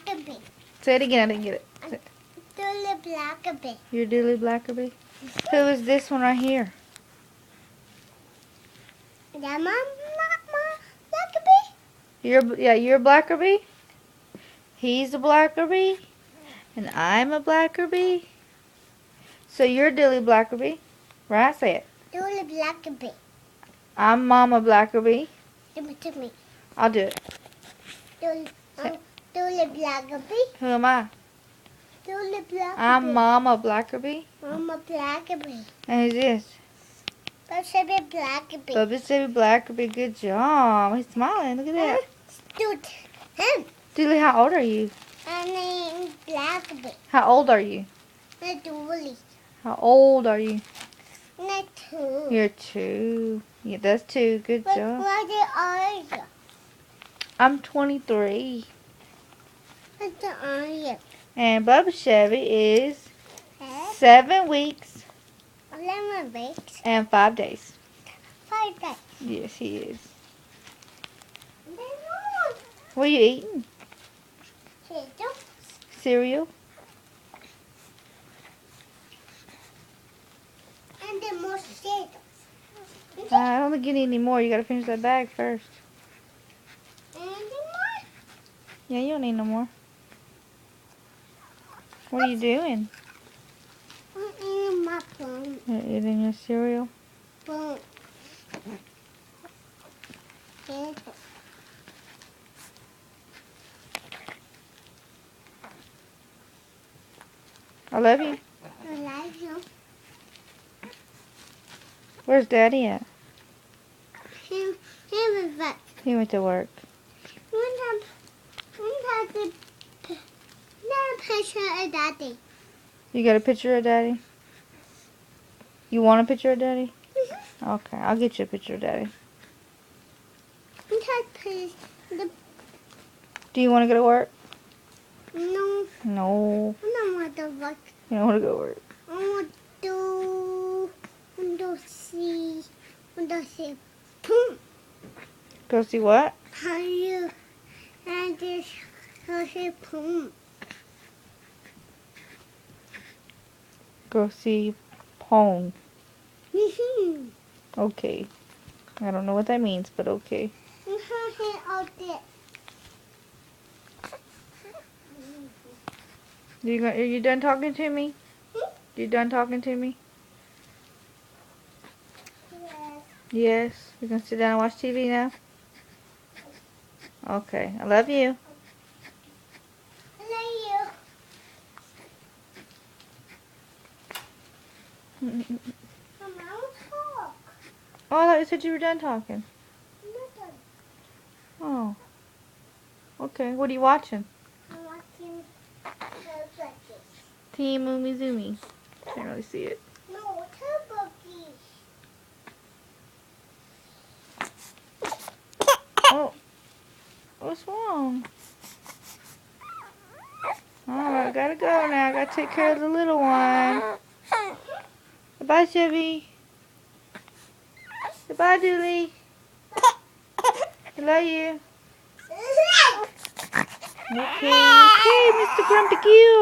Blackaby. Say it again. I didn't get it. Dooley Blackaby. You're Dooley Blackaby? Who is this one right here? Yeah, Mom, Blackaby. You're a Blackerby? He's a Blackerby? And I'm a Blackerby? So you're Dooley Blackerby, right? Say it. Dooley Blackaby. I'm Mama Blackerby. Give it to me. I'll do it. Dooley Blackaby. Who am I? Dooley Blackaby. I'm Mama Blackerby. Mama Blackaby. And who's this? Bubba Blackaby. Bubba Baby Blackerby. Good job. He's smiling. Look at that. Dude, him. Dooley, how old are you? My name is Blackaby. How old are you? Not Dooley. How old are you? Not 2. You're 2. Yeah, that's 2. Good But job. what are you? I'm 23. What are you? And Bubba Chevy is Huh? 7 weeks 11 weeks. and 5 days. 5 days. Yes, he is. And then more. What are you eating? Potato. Cereal? And then more potatoes. I don't think you need any more. You gotta finish that bag first. And then more. Yeah, you don't need no more. What are you doing? I'm eating my phone. You're eating your cereal? Phone. Potato. I love you. I like you. Where's Daddy at? He was back. He went to work. One time the picture of Daddy. You got a picture of Daddy? You want a picture of Daddy? Okay, I'll get you a picture of Daddy. One time the Do you want to go to work? no. No. I don't want to work. You don't want to go to work. I want to see, boom. Go see what? How you, and this, how you, boom. Go see Pong. Mhm. Okay. I don't know what that means, but okay. All this. Are you done talking to me? You done talking to me? Yes. Yes. You gonna sit down and watch TV now? Okay. I love you. I love you. Mama, I will talk. Oh, I thought you said you were done talking. Nothing. Oh. Okay. What are you watching? I'm watching Turbo Team Umizoomi. Can't really see it. No, Turbo Oh. What's wrong? Alright, I gotta go now. I gotta take care of the little one. Bye, Chevy. Goodbye, Dooley. I love you. Okay, Mr. Grumpy Goose.